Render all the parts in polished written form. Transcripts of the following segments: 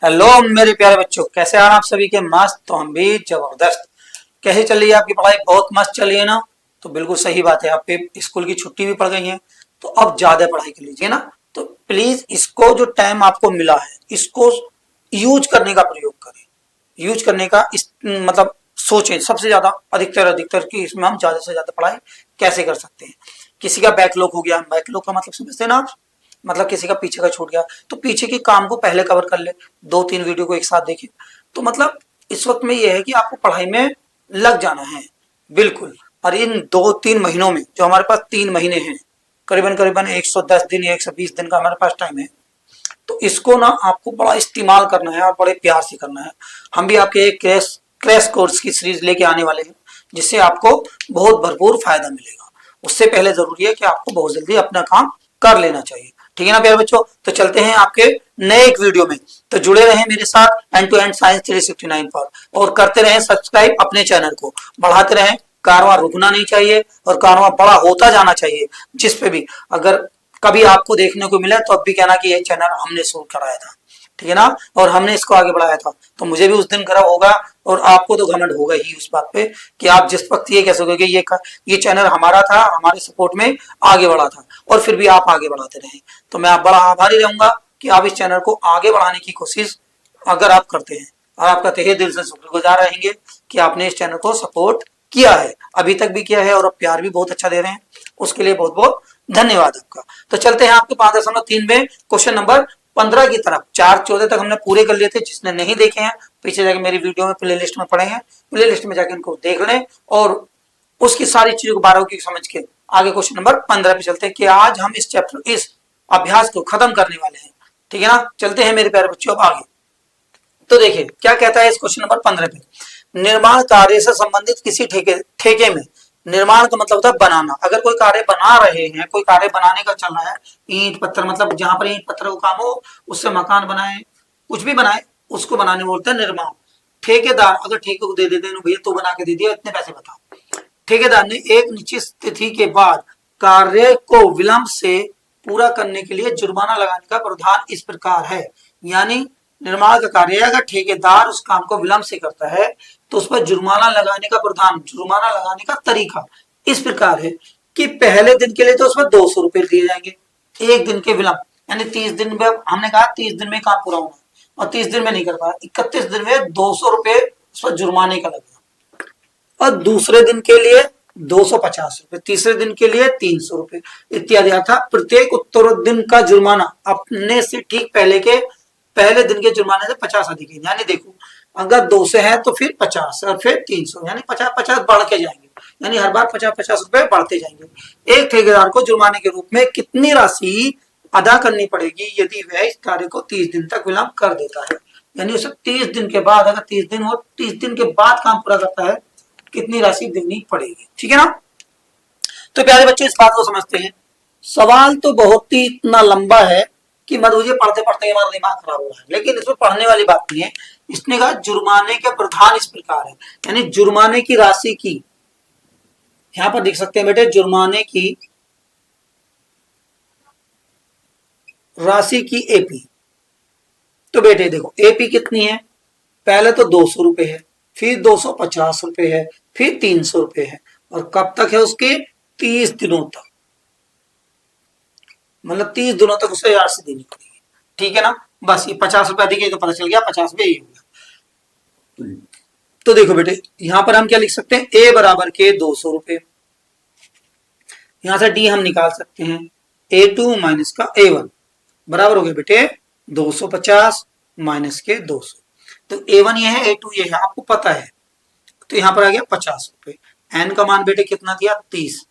Hello मेरे प्यारे बच्चों, कैसे हैं आप सभी के? मस्त। तो हम भी जबरदस्त। कैसे चल रही है आपकी पढ़ाई? बहुत मस्त चल रही है ना? तो बिल्कुल सही बात है, आपके स्कूल की छुट्टी भी पड़ गई है, तो अब ज्यादा पढ़ाई कर लीजिए ना। तो प्लीज इसको, जो टाइम आपको मिला है, इसको यूज करने का प्रयोग करें। यूज करने का मतलब सोचें सबसे ज्यादा, अधिकतर अधिकतर कि इसमें हम ज्यादा से ज्यादा पढ़ाई कैसे कर सकते हैं। किसी का बैकलॉग हो गया, बैकलॉग का मतलब समझते हैं ना आप? मतलब किसी का पीछे का छूट गया, तो पीछे के काम को पहले कवर कर ले, 2-3 वीडियो को एक साथ देखें। तो मतलब इस वक्त में यह है कि आपको पढ़ाई में लग जाना है, बिल्कुल। और इन 2-3 महीनों में, जो हमारे पास 3 महीने हैं, करीबन करीबन 110 दिन या 120 दिन का हमारे पास टाइम है, तो इसको ना आपको बड़ा इस्तेमाल करना है और बड़े प्यार से करना है। हम भी आपके एक क्रैश क्रैश कोर्स की सीरीज लेके आने वाले हैं, जिससे आपको बहुत भरपूर फायदा मिलेगा। उससे पहले जरूरी है कि आपको बहुत जल्दी अपना काम कर लेना चाहिए। ठीक है ना प्यारे बच्चों? तो चलते हैं आपके नए एक वीडियो में। तो जुड़े रहें मेरे साथ एंड टू एंड साइंस 369 पर, और करते रहें सब्सक्राइब अपने चैनल को, बढ़ाते रहें। कारवां रुकना नहीं चाहिए और कारवां बड़ा होता जाना चाहिए। जिस पे भी अगर कभी आपको देखने को मिला तो अब भी कहना कि ये चैनल हमने शुरू कराया था, ठीक है ना, और हमने इसको आगे बढ़ाया था। तो मुझे भी उस दिन गर्व होगा और आपको तो घमंड होगा ही उस बात पे कि आप जिस वक्त ये कह सकोगे ये चैनल हमारा था, हमारे सपोर्ट में आगे बढ़ा था, और फिर भी आप आगे बढ़ाते रहे। तो मैं आप बड़ा आभारी रहूंगा कि आप इस चैनल को आगे बढ़ाने की कोशिश अगर आप करते हैं, और आपका तहे दिल से शुक्रगुजार रहेंगे कि आपने इस चैनल को सपोर्ट किया है, अभी तक भी किया है, और अब प्यार भी बहुत अच्छा दे रहे हैं। उसके लिए बहुत बहुत धन्यवाद आपका। तो चलते हैं आपके 5.3 में क्वेश्चन नंबर 15 की तरफ। 4-14 तक हमने पूरे कर लिए थे। जिसने नहीं देखे हैं, पीछे जाके मेरी वीडियो में प्ले लिस्ट में पड़े हैं, प्ले लिस्ट में जाके इनको देख लें, और उसकी सारी चीजों को 12 की समझ के आगे क्वेश्चन नंबर 15 पे चलते हैं कि आज हम इस अभ्यास को खत्म करने वाले हैं। ठीक है ना? चलते हैं मेरे प्यारे बच्चों अब आगे। तो देखिए क्या कहता है इस क्वेश्चन नंबर 15 पे। निर्माण कार्य से संबंधित किसी ठेके में, निर्माण का मतलब होता है बनाना। अगर कोई कार्य बना रहे हैं, कोई कार्य बनाने का चल रहा है, ईंट पत्थर, मतलब जहां पर ईंट पत्थर का काम हो, उससे मकान बनाए, कुछ भी बनाए, उसको बनाने बोलते हैं निर्माण। ठेकेदार अगर ठेके को दे देते हैं, भैया तो बना के दे दिया, इतने पैसे बताओ। ठेकेदार ने एक निश्चित तिथि के बाद कार्य को विलंब से पूरा करने के लिए जुर्माना लगाने का प्रावधान इस प्रकार है। यानी निर्माण का कार्य अगर ठेकेदार उस काम को विलंब से करता है, तो उस पर जुर्माना लगाने का प्रावधान, जुर्माना लगाने का तरीका इस प्रकार है कि पहले दिन के लिए तो उसमें 200 रुपए दिए जाएंगे, एक दिन के विलंब, यानी 30 दिन में, हमने कहा 30 दिन में काम पूरा होना, और 30 दिन में नहीं कर पाया, 31 दिन में 200 रुपए उस पर जुर्माने का लगेगा। और दूसरे दिन के लिए 250 रुपए, तीसरे दिन के लिए 300 रुपए इत्यादि। अर्थात प्रत्येक उत्तर दिन का जुर्माना अपने से ठीक पहले दिन के जुर्माने से 50 अधिक है। यानी देखो, अगर 2 से है तो फिर 50 और फिर 300, यानी 50-50 बढ़ के जाएंगे, यानी हर बार 50-50 रुपए बढ़ते जाएंगे। एक ठेकेदार को जुर्माने के रूप में कितनी राशि अदा करनी पड़ेगी यदि वह इस कार्य को 30 दिन तक विलंब कर देता है? यानी उसे 30 दिन के बाद, अगर 30 दिन हो, 30 दिन के बाद काम पूरा करता है, कितनी राशि देनी पड़ेगी? ठीक है ना? तो प्यारे बच्चों इस बात को समझते हैं। सवाल तो बहुत ही इतना लंबा है कि मत मुझे पढ़ते पढ़ते हमारा दिमाग खराब हो रहा है, लेकिन इसमें पढ़ने वाली बात नहीं है। इसने कहा जुर्माने के प्रावधान इस प्रकार है, यानी जुर्माने की राशि की, यहां पर देख सकते हैं बेटे, जुर्माने की राशि की एपी। तो बेटे देखो एपी कितनी है, पहले तो 200 रुपए है, फिर 250 रुपए है, फिर 300 रुपए है, और कब तक है उसके? 30 दिनों तक। मतलब 30 दिनों तक उसे राशि देनी पड़ेगी। ठीक है ना? बस ये 50 रुपए अधिक है तो पता चल गया 50 में यही होगा। तो देखो बेटे यहां पर हम क्या लिख सकते हैं, ए बराबर के 200 रुपए, यहां से डी हम निकाल सकते हैं, A2 माइनस का A1 बराबर हो गया बेटे 250 माइनस के 200। तो A1 ये है, A2 ये है, आपको पता है। तो यहां पर आ गया 50 रुपए। एन का मान बेटे कितना दिया? 30।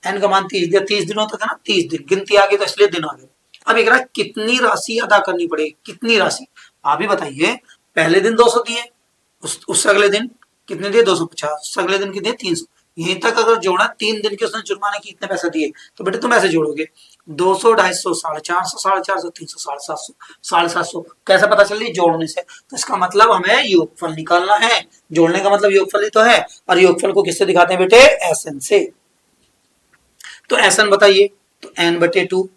एन का मान 30 दिया, 30 दिनों तक है ना, 30 दिन गिनती आ गई तो इसलिए दिन आ गए। अब एक कितनी राशि अदा करनी पड़ेगी, कितनी राशि आप ही बताइए। पहले दिन 200 दिए, उससे अगले दिन कितने दिए? 250, उससे अगले दिन कितने? 300। यहीं तक अगर जोड़ा, 3 दिन के उसने जुर्माने की इतने पैसे दिए, तो बेटे तुम ऐसे जोड़ोगे 200, 250, 450, 450, 300, 750, 750। कैसे पता चल रही? जोड़ने से। तो इसका मतलब हमें योगफल निकालना है। जोड़ने का मतलब योगफल ही तो है, और योगफल को किससे दिखाते हैं बेटे? एसएन से। तो एसएन बताइए। तो n/2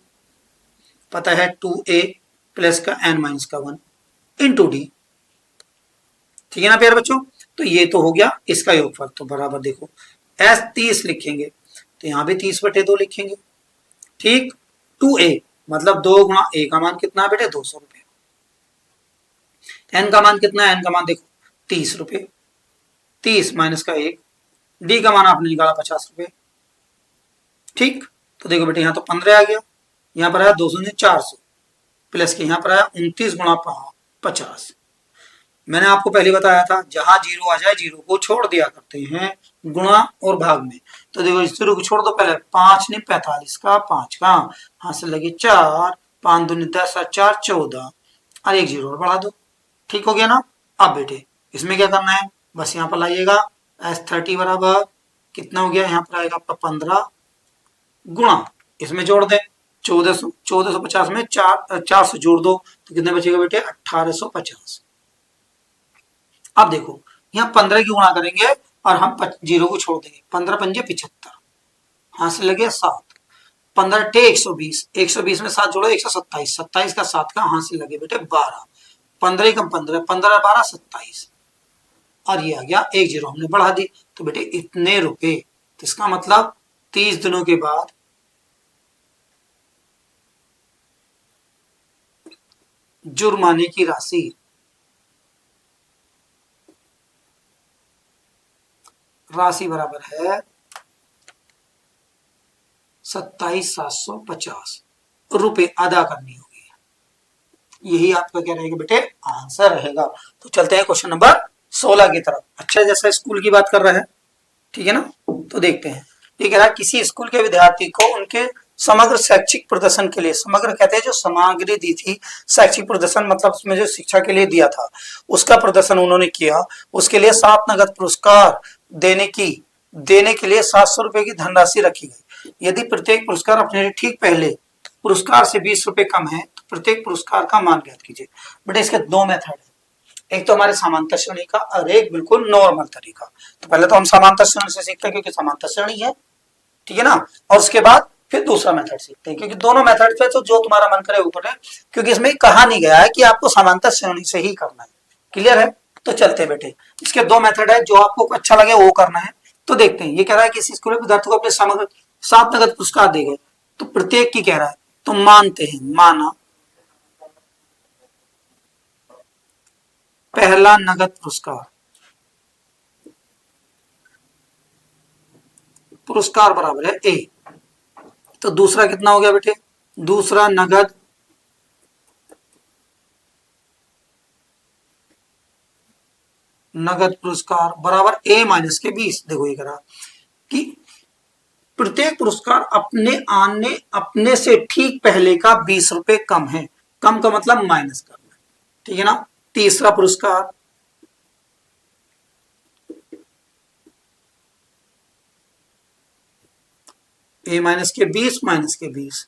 पता है 2a प्लस का n माइनस का 1, इंटू डी। ठीक है ना प्यारे बच्चों, तो ये तो हो गया इसका योगफल। तो बराबर देखो एस 30 लिखेंगे तो यहाँ भी 30/2 लिखेंगे। ठीक, 2a मतलब 2 गुणा a का मान कितना है बेटे 200 रुपये। n का मान कितना है, n का मान देखो 30 रुपये, 30 माइनस का 1, डी का मान आपने निकाला 50 रुपये। ठीक, तो देखो बेटे यहाँ तो 15 आ गया, यहाँ पर आया 200 400 प्लस के यहाँ पर आया 29 गुणा 50। मैंने आपको पहले बताया था जहां जीरो आ जाए जीरो को छोड़ दिया करते हैं गुणा और भाग में। तो देखो इस जीरो को छोड़ दो, पहले 5 ने 45 का 5 का, हाथ से लगे 4, 5 दूनी 10 और 4 14 और एक जीरो और बढ़ा दो। ठीक हो गया ना। अब बेटे इसमें क्या करना है, बस यहाँ पर लाइएगा S30 बराबर कितना हो गया, यहाँ पर आएगा आपका 15 गुणा इसमें जोड़ दे 1450 में 400 जोड़ दो तो कितने बचेगा बेटे 1850। अब देखो यहाँ 15 की गुणा करेंगे और हम जीरो को छोड़ देंगे, 15 पंजे 75, हाथ से लगे 7, 15 टे 120, 120 में 7 जोड़ो 127, 27 का 7 का, हाथ से लगे बेटे 12, 15 कम 15, 15 12 27 और ये आ गया एक जीरो हमने बढ़ा दी। तो बेटे इतने रुपए, तो इसका मतलब 30 दिनों के बाद जुर्माने की राशि बराबर है 27,750 रुपए अदा करनी होगी। यही आपका क्या रहेगा बेटे आंसर रहेगा। तो चलते हैं क्वेश्चन नंबर 16 की तरफ। अच्छा जैसा स्कूल की बात कर रहा है, ठीक है ना, तो देखते हैं। ये कह रहा है किसी स्कूल के विद्यार्थी को उनके समग्र शैक्षिक प्रदर्शन के लिए, समग्र कहते हैं जो सामग्री दी थी, शैक्षिक प्रदर्शन मतलब उसमें जो शिक्षा के लिए दिया था उसका प्रदर्शन उन्होंने किया, उसके लिए 7 नगद पुरस्कार देने के लिए 700 रुपए की धनराशि रखी गई। यदि प्रत्येक पुरस्कार अपने ठीक पहले पुरस्कार से 20 रुपए कम है तो प्रत्येक पुरस्कार का मान ज्ञात कीजिए। बट इसके दो मेथड है, एक तो हमारे समांतर श्रेणी का और एक बिल्कुल नॉर्मल तरीका। तो पहले तो हम समांतर श्रेणी से सीखते हैं क्योंकि समांतर श्रेणी है, ठीक है ना, और उसके बाद फिर दूसरा मेथड सीखते हैं क्योंकि दोनों मेथड पे तो जो तुम्हारा मन करे ऊपर है, क्योंकि इसमें कहा नहीं गया है कि आपको समांतर श्रेणी से ही करना है। क्लियर है, तो चलते बेटे इसके दो मेथड है, जो आपको अच्छा लगे वो करना है। तो देखते हैं, ये कह रहा है कि इस स्कूल विद्यार्थी को अपने समग्र 7 नगद पुरस्कार दे गए, तो प्रत्येक की कह रहा है, तो मानते हैं, माना पहला नगद पुरस्कार बराबर है ए, तो दूसरा कितना हो गया बेटे, दूसरा नगद पुरस्कार बराबर ए माइनस के 20। देखो ये करा कि प्रत्येक पुरस्कार अपने से ठीक पहले का 20 रुपए कम है, कम का मतलब माइनस करना, ठीक है ना। तीसरा पुरस्कार ए माइनस के 20 माइनस के 20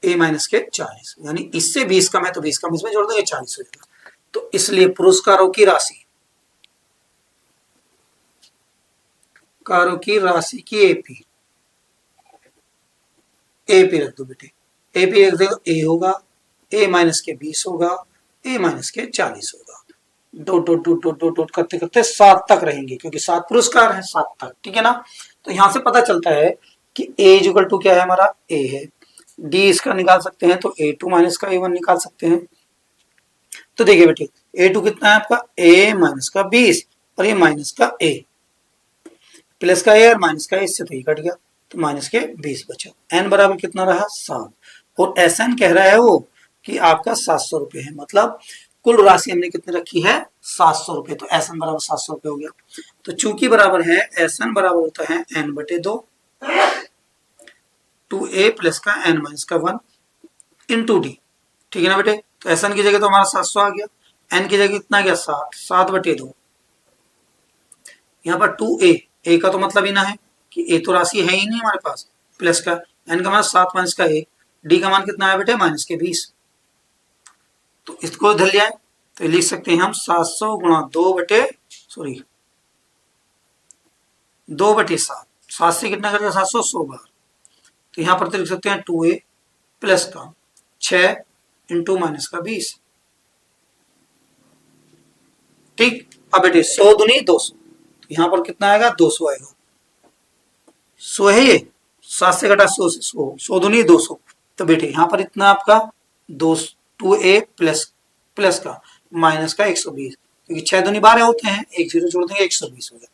ए माइनस के 40, यानी इससे 20 कम है तो 20 कम इसमें जोड़ देंगे 40 हो जाएगा। तो इसलिए पुरस्कारों की राशि की एपी रख दो बेटे, एपी रख दो, ए होगा ए माइनस के 20 होगा, ए माइनस के 40 होगा, dot dot dot dot dot dot करते करते 7 तक रहेंगे क्योंकि 7 पुरस्कार है, 7 तक, ठीक है ना। तो यहां से पता चलता है कि ए इक्वल टू क्या है हमारा, ए है, डी इसका निकाल सकते हैं तो A2 माइनस का A1 निकाल सकते हैं। तो देखिए बेटे A2 कितना है आपका, A माइनस का 20 और ये माइनस का A, प्लस का A और माइनस का A, इससे तो ये कट गया तो माइनस के 20 बचा। n बराबर कितना रहा 7, और SN कह रहा है वो कि आपका 700 रुपये है, मतलब कुल राशि हमने कितनी रखी है 700 रुपये, तो SN बराबर 700 रुपये हो गया। तो चूंकि बराबर है SN बराबर होता है n/2 2a प्लस का n माइनस का 1 इंटू डी, ठीक है ना बेटे। तो SN की जगह तो हमारा 700 आ गया, n की जगह कितना गया 7/2, यहाँ पर 2a का तो मतलब ही ना है कि a तो राशि है ही नहीं हमारे पास, प्लस का n का मान 7 माइनस का 1, डी का मान कितना है बेटे माइनस के 20। तो इसको इधर ले आए तो लिख सकते हैं हम 700 गुणा 2/7, 7 से कितना करेगा 700 100 बार, तो यहाँ पर तो लिख सकते हैं 2a प्लस का 6 इंटू माइनस का 20। ठीक, अब बेटे 100 दूनी 200, तो यहां पर कितना आएगा 200 आएगा। 100 है ये, 7 से घटा 100 से 100 दूनी 200, तो बेटे यहां पर इतना आपका 2a प्लस प्लस का माइनस का 120, क्योंकि 6 दूनी 12 होते हैं, एक जीरो जोड़ देंगे 120 हो गया।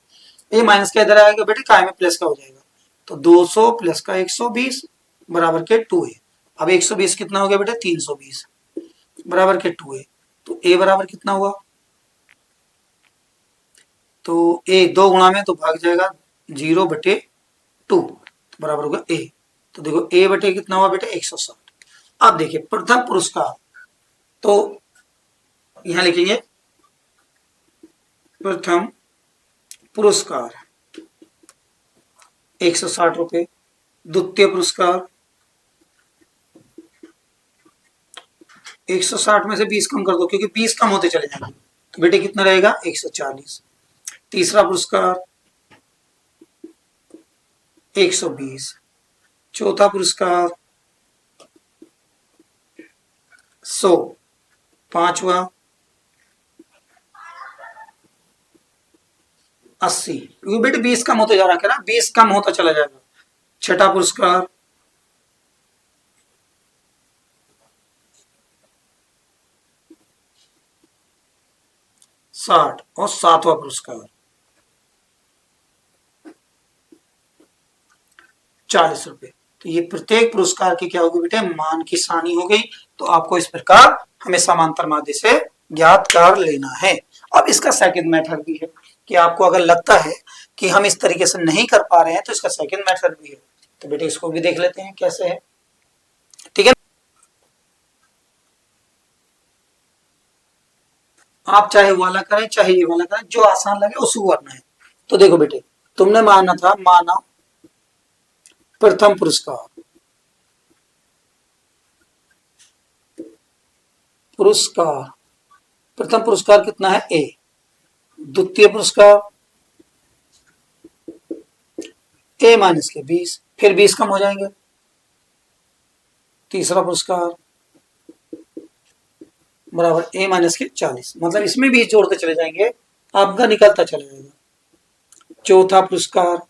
ये माइनस का इधर आएगा बेटे, काय में प्लस का हो जाएगा, तो 200 प्लस का 120 बराबर के 2a। अब 120 कितना हो गया बेटे 320 बराबर के 2a, तो a बराबर कितना हुआ, तो a 2 गुणा में तो भाग जाएगा 0/2 बराबर होगा a। तो देखो a बटे कितना हुआ बेटे 160। अब देखिए प्रथम पुरस्कार, तो यहां लिखेंगे प्रथम पुरस्कार 160 रुपए, द्वितीय पुरस्कार 160 में से 20 कम कर दो, क्योंकि 20 कम होते चले जाएंगे, तो बेटे कितना रहेगा 140। तीसरा पुरस्कार 120, चौथा पुरस्कार 100, पांचवा 80, क्योंकि बेटे 20 कम होते जा रहा है ना, 20 कम होता चला जाएगा। छठा पुरस्कार 60 और सातवां पुरस्कार 40 रुपए। तो ये प्रत्येक पुरस्कार की क्या होगी बेटे मान की सारणी हो गई। तो आपको इस प्रकार हमें समांतर माध्य से ज्ञात कर लेना है। अब इसका सेकंड मेथड भी है कि आपको अगर लगता है कि हम इस तरीके से नहीं कर पा रहे हैं तो इसका सेकंड मेथड भी है, तो बेटे इसको भी देख लेते हैं कैसे है। ठीक है, आप चाहे वाला करें चाहे ये वाला करें, जो आसान लगे उसको करना है। तो देखो बेटे तुमने माना था, माना प्रथम पुरस्कार पुरस्कार प्रथम पुरस्कार कितना है ए, द्वितीय पुरस्कार ए माइनस के 20, फिर 20 कम हो जाएंगे। तीसरा पुरस्कार बराबर ए माइनस के 40, मतलब इसमें भी जोड़ते चले जाएंगे, आपका निकलता चला जाएगा। चौथा पुरस्कार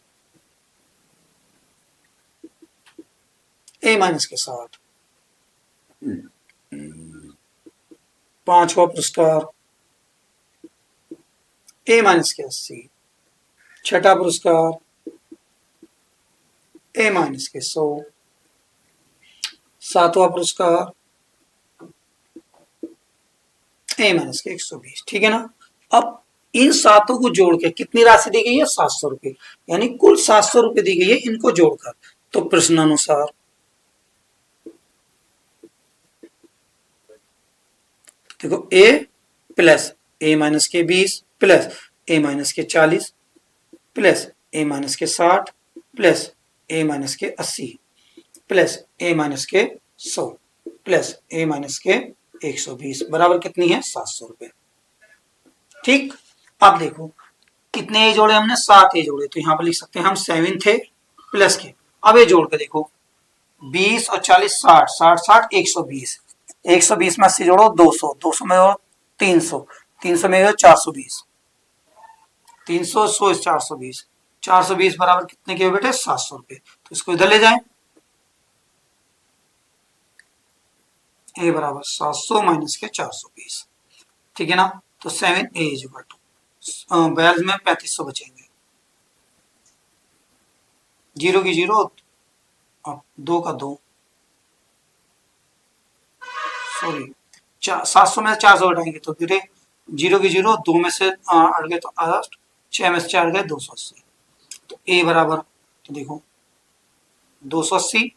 ए माइनस के 60, पांचवा पुरस्कार ए माइनस के 80, छठा पुरस्कार ए माइनस के 100, सातवां पुरस्कार ए माइनस के 120। ठीक है ना। अब इन सातों को जोड़ के कितनी राशि दी गई है 700 रुपए, यानी कुल 700 रुपए दी गई है इनको जोड़कर। तो प्रश्नानुसार देखो ए प्लस ए माइनस के 20 प्लस ए माइनस के 40 प्लस ए माइनस के 60 प्लस ए माइनस के 80 प्लस ए माइनस के 100 प्लस ए माइनस के 120 बराबर कितनी है 700 रुपए। ठीक, अब देखो कितने ए जोड़े हमने 7 ए जोड़े, तो यहां पर लिख सकते हैं हम 7 थे प्लस के। अब ये जोड़ के देखो 20 और 40 60 60 60 120, 120 में 80 जोड़ो 200, 200 में जोड़ो 300, 300 में जोड़ो 420, 300 100 420, 420 बराबर कितने के बेटे 700 रुपए। तो इसको इधर ले जाएं, ए बराबर 700 माइनस के 420। ठीक है ना। तो 7 ए इज इक्वल टू 42 में 3500 बचेंगे, जीरो की जीरो और 2 का 2, सॉरी 700 में से 400 हटाएंगे तो फिर जीरो की जीरो, 2 में से हट गए तो 8, 6 में से 4 गए 280। तो ए बराबर, तो देखो 280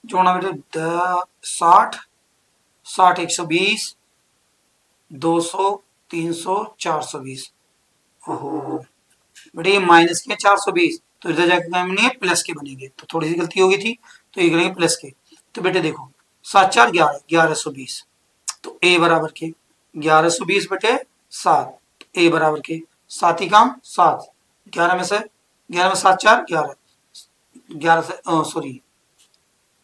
जोड़ना बेटे 60 60 120 200 300 420। ओहो बेटे ये माइनस के 420, तो इधर जाकर नहीं प्लस के बनेंगे, तो थोड़ी सी गलती होगी थी, तो ये करेंगे प्लस के। तो बेटे देखो 7 4 11 1120, तो ए बराबर के 1120 बटे 7, ए बराबर के सात ही काम सात, 11 में से 7 4 11, 11 से सॉरी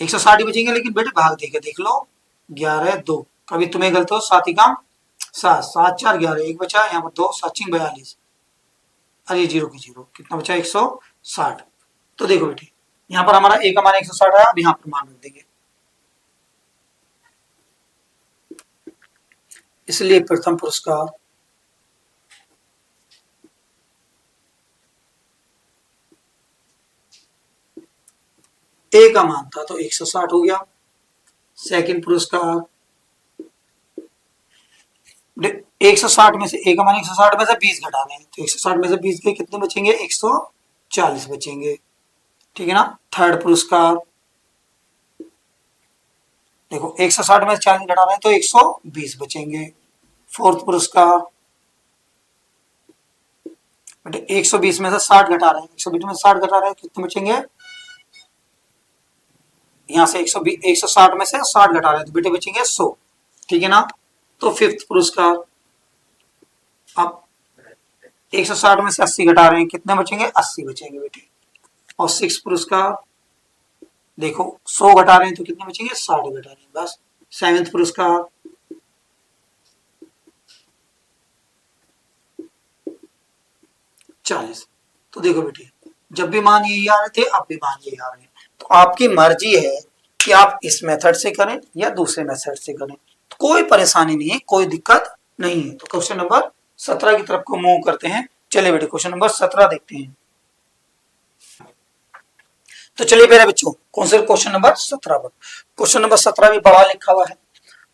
160 ही बचेंगे, लेकिन बेटे भाग देके देख लो 11 2, कभी तुम्हें गलत हो, सात ही काम सात, 7 4 11, एक बचा यहाँ पर 2, 7 6 42, अरे जीरो की जीरो, कितना बचा 160। तो देखो बेटे यहाँ पर हमारा एक हमारा 160 है, अब यहाँ पर मान रख देंगे। इसलिए प्रथम पुरस्कार ए का मान था तो 160 हो गया। सेकंड पुरस्कार 160 में से ए का मान 160 में से 20 घटा रहे हैं, तो 160 में से 20 के कितने बचेंगे 140 बचेंगे, ठीक है ना। थर्ड पुरस्कार देखो 160 में से 40 घटा रहे हैं तो 120 बचेंगे। फोर्थ पुरस्कार 120 में से 60 घटा रहे हैं, 120 में से 60 घटा रहे हैं, कितने बचेंगे, यहाँ से 160 में से 60 घटा रहे हैं तो बेटे बचेंगे 100, ठीक है ना। तो फिफ्थ पुरस्कार अब 160 में से 80 घटा रहे हैं, कितने बचेंगे 80 बचेंगे बेटे। और सिक्स पुरस्कार देखो 100 घटा रहे हैं तो कितने बचेंगे 60 घटा रहे हैं बस। सेवेंथ पुरस्कार 40। तो देखो बेटे जब भी मान यही आ रहे थे अब भी मान यही आ रहे हैं, तो आपकी मर्जी है कि आप इस मेथड से करें या दूसरे मेथड से करें, तो कोई परेशानी नहीं है, कोई दिक्कत नहीं है। तो क्वेश्चन नंबर 17 की तरफ को मूव करते हैं। चलिए बेटे क्वेश्चन नंबर 17 देखते हैं। तो चलिए मेरे बच्चों कौन से क्वेश्चन नंबर 17 पर, क्वेश्चन नंबर 17 भी बड़ा लिखा हुआ है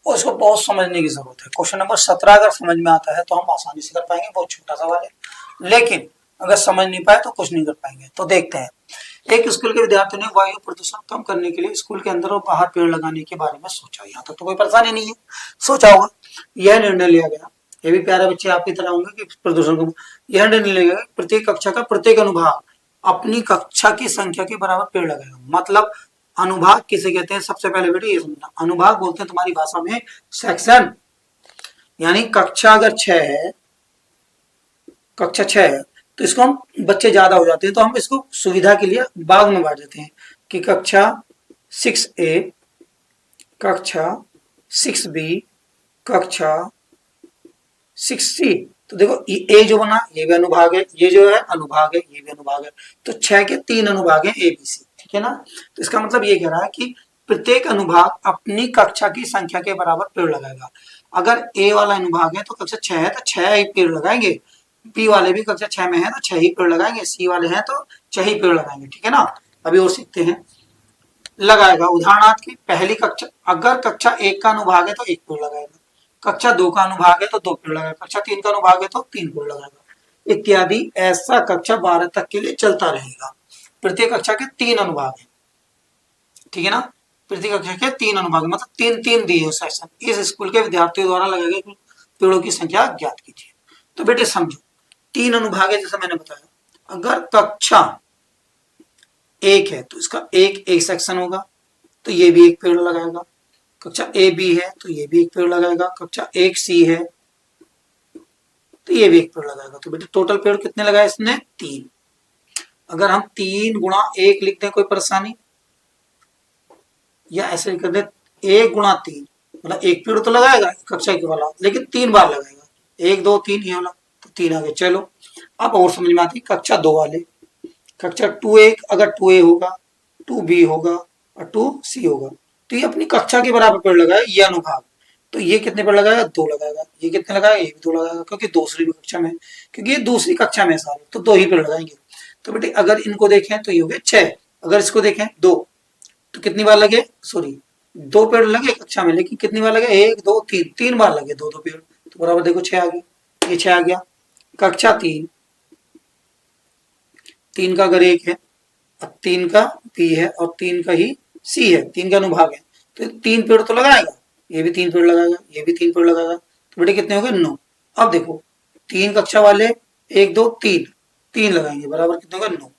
और इसको बहुत समझने की जरूरत है। क्वेश्चन नंबर 17 अगर समझ में आता है तो हम आसानी से कर पाएंगे, बहुत छोटा सवाल है, लेकिन अगर समझ नहीं पाए तो कुछ नहीं कर पाएंगे। तो देखते हैं, एक स्कूल के विद्यार्थियों ने वायु प्रदूषण कम करने के लिए स्कूल के अंदर और बाहर पेड़ लगाने के बारे में सोचा। यहाँ तक तो कोई परेशानी नहीं है, सोचा होगा, यह निर्णय लिया गया। ये भी प्यारे बच्चे आपकी तरह होंगे कि प्रदूषण को, यह निर्णय लिया गया प्रत्येक कक्षा का प्रत्येक अनुभाग अपनी कक्षा की संख्या के बराबर पेड़ लगाएगा। मतलब अनुभाग किसे कहते हैं, सबसे पहले बेटे ये समझना, अनुभाग बोलते हैं तुम्हारी भाषा में सेक्शन, यानी कक्षा अगर 6 है, कक्षा 6 है तो इसको हम बच्चे ज्यादा हो जाते हैं तो हम इसको सुविधा के लिए भाग में बांट देते हैं कि कक्षा 6A, कक्षा 6B, कक्षा 6C। तो देखो ए जो बना ये भी अनुभाग है, ये जो है अनुभाग है, ये भी अनुभाग है, तो 6 के 3 अनुभाग है ABC, ठीक है ना। तो इसका मतलब ये कह रहा है कि प्रत्येक अनुभाग अपनी कक्षा की संख्या के बराबर पेड़ लगाएगा। अगर ए वाला अनुभाग है तो कक्षा 6 है तो 6 ही पेड़ लगाएंगे, बी वाले भी कक्षा 6 में है तो 6 ही पेड़ लगाएंगे, सी वाले हैं तो 6 ही पेड़ लगाएंगे, ठीक है ना। अभी और सीखते हैं, लगाएगा उदाहरणार्थ की पहली कक्षा, अगर कक्षा 1 का अनुभाग है तो 1 पेड़ लगाएगा, कक्षा 2 का अनुभाग है तो 2 पेड़ लगाएगा, कक्षा 3 का अनुभाग है तो 3 पेड़ लगाएगा, इत्यादि। ऐसा कक्षा 12 तक के लिए चलता रहेगा। प्रत्येक कक्षा के 3 अनुभाग है, ठीक है ना, प्रत्येक कक्षा के 3 अनुभाग मतलब 3 दिए सेक्शन। इस स्कूल के विद्यार्थियों द्वारा लगाए गए पेड़ों की संख्या ज्ञात कीजिए। तो बेटे समझो 3 अनुभाग है जैसा मैंने बताया, अगर कक्षा 1 है तो इसका एक सेक्शन होगा तो ये भी एक पेड़ लगाएगा, कक्षा AB है तो ये भी एक पेड़ लगाएगा, कक्षा 1C है तो ये भी एक पेड़ लगाएगा। तो बेटे टोटल पेड़ कितने लगाए इसने 3। अगर हम 3 गुणा 1 लिख दें कोई परेशानी, या ऐसे कर दे 1 गुणा 3, मतलब एक पेड़ तो लगाएगा कक्षा के वाला, लेकिन 3 बार लगाएगा, 1 2 3 ये वाला, तो 3 आ गए। चलो अब और समझ में आती कक्षा 2 वाले, कक्षा 2A अगर 2A होगा, 2B होगा और 2C होगा तो ये अपनी कक्षा के बराबर पेड़ लगाएगा ये अनुभाग, तो ये कितने पेड़ लगाएगा 2 लगाएगा, ये कितने लगाएगा ये भी 2 लगाएगा, क्योंकि दूसरी भी कक्षा में, क्योंकि ये दूसरी कक्षा में सारे, तो 2 ही पेड़ लगाएंगे। तो बेटे अगर इनको देखें तो ये हो गए 6, अगर इसको देखें 2 तो कितनी बार लगे, सॉरी 2 पेड़ लगे कक्षा में, लेकिन कितनी बार लगे 1 2 3, 3 बार लगे 2 पेड़, तो बराबर देखो 6 आ गया, ये 6 आ गया। कक्षा 3 का अगर 1 है, 3 का B है और 3 का ही C है, 3 का अनुभाग है, तो 3 पेड़ तो लगाएगा, ये भी 3 पेड़ लगाएगा, ये भी 3 पेड़ लगाएगा, तो बेटे कितने हो गए 9। अब देखो 3 कक्षा वाले 1 2 3 लगाएंगे, बराबर कितने हो गए 9।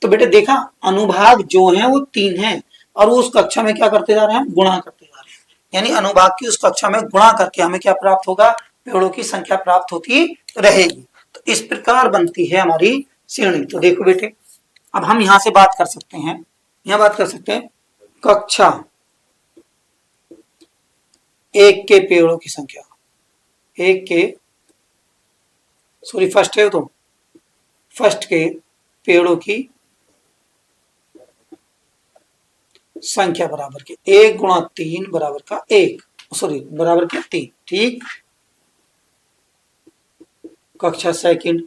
तो बेटे देखा अनुभाग जो है वो 3 है और वो उस कक्षा में क्या करते जा रहे हैं, गुणा करते जा रहे हैं, यानी अनुभाग की उस कक्षा में गुणा करके हमें क्या प्राप्त होगा, पेड़ों की संख्या प्राप्त होती रहेगी। तो इस प्रकार बनती है हमारी श्रेणी। तो देखो बेटे, अब हम यहां से बात कर सकते हैं, यहां बात कर सकते हैं कक्षा एक के पेड़ों की संख्या, एक के सॉरी फर्स्ट है, तो फर्स्ट के पेड़ों की संख्या बराबर के 1 गुणा 3 बराबर का 1, सॉरी बराबर के 3। ठीक, कक्षा सेकंड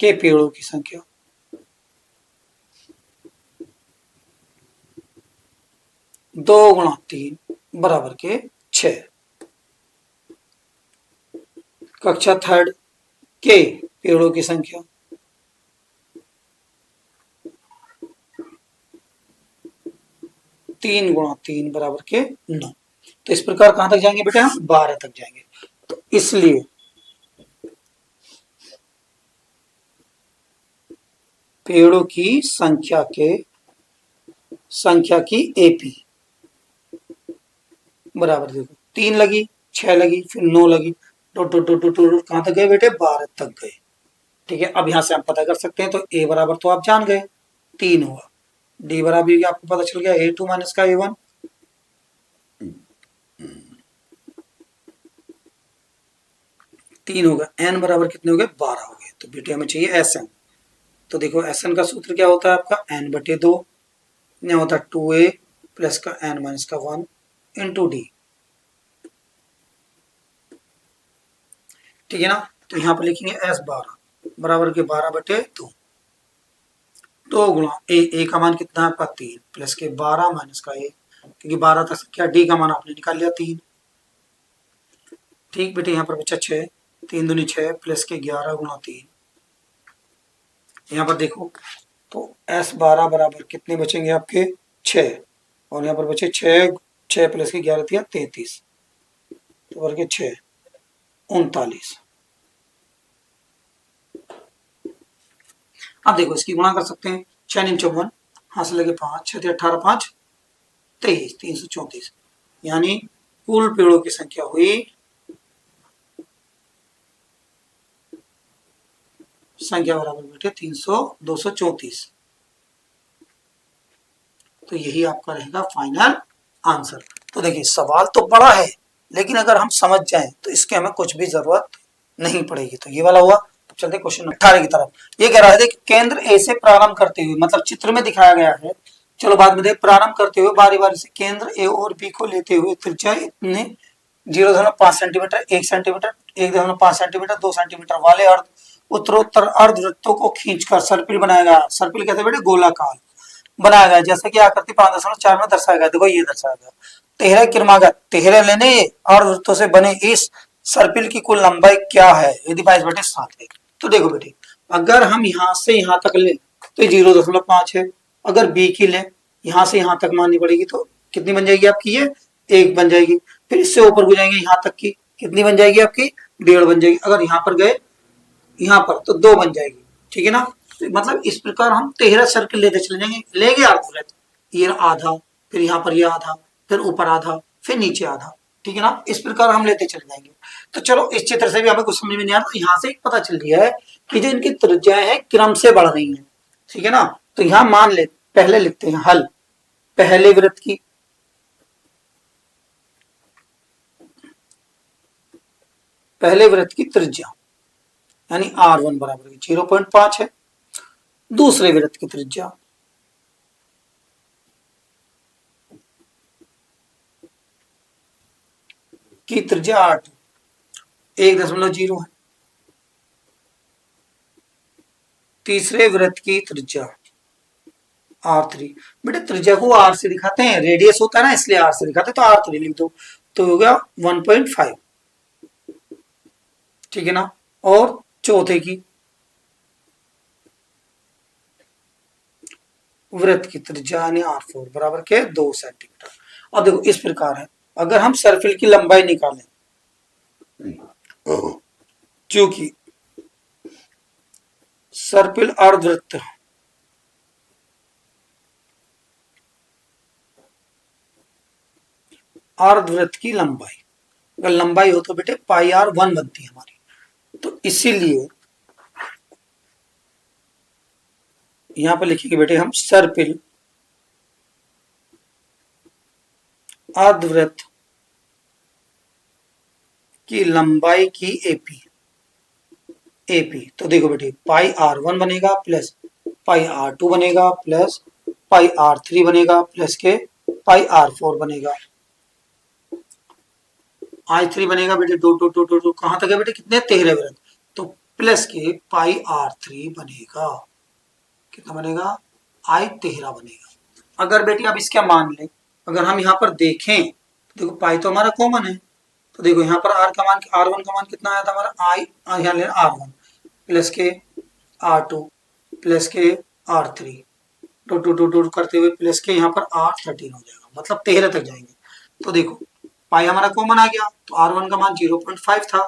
के पेड़ों की संख्या 2 गुणा 3 बराबर के 6। कक्षा थर्ड के पेड़ों की संख्या 3 गुणा 3 बराबर के 9। तो इस प्रकार कहां तक जाएंगे बेटा, हम 12 तक जाएंगे। तो इसलिए पेड़ों की संख्या की एपी बराबर, देखो 3 लगी, 6 लगी, फिर 9 लगी, डॉट डॉट डॉट डॉट कहां तक गए बेटे, 12 तक गए। ठीक है, अब यहां से आप पता कर सकते हैं। तो ए बराबर तो आप जान गए 3 हुआ, डी बराबर भी आपको पता चल गया A2 माइनस का A1, तीन होगा, एन बराबर कितने हो गए, 12 हो गए। तो बेटे हमें चाहिए एस एन। तो देखो एस एन का सूत्र क्या होता है आपका, एन बटे 2, क्या होता है 2a प्लस का एन माइनस का 1 इंटू डी। ठीक है ना, तो यहां पर लिखेंगे एस 12 बराबर के 12 बटे 2, 2 गुणा ए का मान कितना है आपका 3 प्लस के 12 माइनस का 1, क्योंकि 12 तक क्या डी का मान आपने निकाल लिया 3। ठीक बेटे, यहाँ पर बचा 6, 3 दूनी 6 प्लस के 11 गुणा 3। यहाँ पर देखो तो S12 बराबर कितने बचेंगे आपके 6, और यहाँ पर बचे 6, 6 प्लस के 11 दिया 33, तो वर्ग 6 39। अब देखो इसकी गुणा कर सकते हैं, 6 × 54, हाथ से लगे 5, 6 18 5 23, 334, यानी कुल पेड़ों की संख्या हुई, संख्या बराबर बेटे 234। तो यही आपका रहेगा फाइनल आंसर। तो देखिए सवाल तो बड़ा है, लेकिन अगर हम समझ जाएं तो इसके हमें कुछ भी जरूरत नहीं पड़ेगी। तो ये वाला हुआ। तो चलते क्वेश्चन 18 की तरफ। ये कह रहा है कि केंद्र ए से प्रारंभ करते हुए, मतलब चित्र में दिखाया गया है, चलो बाद में देख, प्रारंभ करते हुए बारी बारी से केंद्र ए और बी को लेते हुए त्रिज्या इतने 0.5 सेंटीमीटर, 1 सेंटीमीटर, 1.5 सेंटीमीटर, 2 सेंटीमीटर वाले उत्तरोत्तर अर्धवृत्तों को खींचकर सर्पिल बनाया गया। सर्पिल कहते हैं बेटे गोलाकार बनाया गया, जैसे कि आकृति 5.4 में दर्शाया गया। देखो ये दर्शाया गया, तेरह क्रमागत 13 लेने अर्धवृत्तों से बने इस सर्पिल की कुल लंबाई क्या है, यदि 22/7 है। तो देखो बेटे, अगर हम यहाँ से यहाँ तक ले तो 0.5 है, अगर बी की ले यहाँ से यहाँ तक माननी पड़ेगी तो कितनी बन जाएगी आपकी, ये 1 बन जाएगी। फिर इससे ऊपर को जाएंगे यहाँ तक की, कितनी बन जाएगी आपकी, 1.5 बन जाएगी। अगर यहाँ पर गए यहाँ पर तो 2 बन जाएगी। ठीक है ना, तो मतलब इस प्रकार हम 13 सर्किल लेते चले जाएंगे, लेंगे अर्धवृत्त, ये आधा, फिर यहाँ पर ये आधा, फिर ऊपर आधा, फिर नीचे आधा। ठीक है ना, इस प्रकार हम लेते चले जाएंगे। तो चलो इस चित्र से भी हमें कुछ समझ में नहीं आता, यहाँ से पता चल रहा है कि जो इनकी त्रिज्याएं हैं क्रम से बढ़ रही हैं। ठीक है ना, तो यहाँ मान ले, पहले लिखते हैं हल, पहले वृत्त की त्रिज्या यानी R1 बराबर 0.5 है, दूसरे वृत्त की त्रिज्या की त्रिज्या R2 1.0 है, तीसरे वृत्त की त्रिज्या R3। बेटे त्रिज्या को R से दिखाते हैं, रेडियस होता है ना इसलिए R से दिखाते हैं, तो R3 लिख दो, तो हो गया 1.5। ठीक है ना, और चौथे की वृत्त की त्रिज्या यानी R4 बराबर के 2 सेंटीमीटर। अब देखो इस प्रकार है, अगर हम सर्किल की लंबाई निकालें, क्योंकि सर्पिल अर्धवृत्त अर्धवृत्त की लंबाई, अगर लंबाई हो तो बेटे पाई R1 बनती है हमारी। तो इसीलिए यहां पर लिखेंगे बेटे हम सर्पिल अर्धवृत्त की लंबाई की एपी तो देखो बेटे पाई R1 बनेगा प्लस पाई R2 बनेगा प्लस पाई R3 बनेगा प्लस के पाई R4 बनेगा। I3 बनेगा बेटे दो कहां तक है बेटे कितने 13 वृत्त तो प्लस के पाई R3 बनेगा कितना बनेगा I13 बनेगा। अगर बेटे अब इसका मान लें अगर हम यहाँ पर देखें तो देखो पाई तो हमारा कॉमन है तो देखो यहाँ पर R का मान R1 का मान कितना आया था हमारा यहाँ लेना R1 प्लस के R2 प्लस के R3 डॉट करते हुए प्लस के यहाँ पर R13 हो जाएगा मतलब 13 तक जाएंगे। तो देखो पाई हमारा कॉमन आ गया तो R1 का मान 0.5 था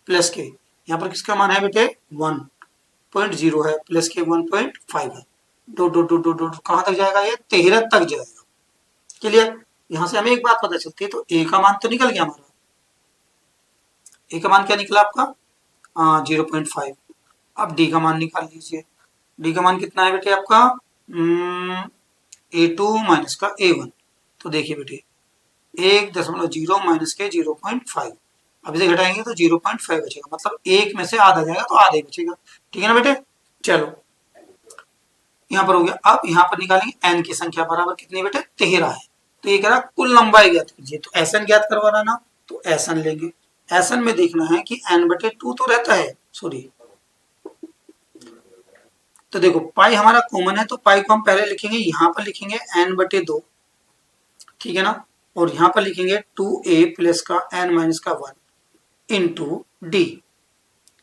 प्लस के यहाँ पर किसका मान है बेटे 1.0 है प्लस के 1.5 है डॉट कहाँ तक जाएगा ये 13 तक जाएगा। क्लियर। यहाँ से हमें एक बात पता चलती है तो ए का मान तो निकल गया हमारा ए का मान क्या निकला आपका 0.5। अब डी का मान निकाल लीजिए डी का मान कितना है बेटे आपका A2 माइनस का A1 तो देखिए बेटे 1.0 माइनस के 0.5 अब इसे घटाएंगे तो 0.5 बचेगा मतलब एक में से आधा जाएगा तो आधा ही बचेगा। ठीक है ना बेटे। चलो यहाँ पर हो गया। अब यहाँ पर निकालेंगे एन की संख्या बराबर कितनी बेटे 13 है तो ये कह रहा कुल लंबाई ज्ञात कीजिए तो एस एन ज्ञात करवाना ना तो एस एन लेंगे। एस एन में देखना है कि एन बटे 2 तो रहता है सॉरी तो देखो पाई हमारा कॉमन है तो पाई को हम पहले लिखेंगे यहाँ पर लिखेंगे एन बटे 2 ठीक है ना और यहाँ पर लिखेंगे 2a प्लस का n माइनस का 1 इंटू डी।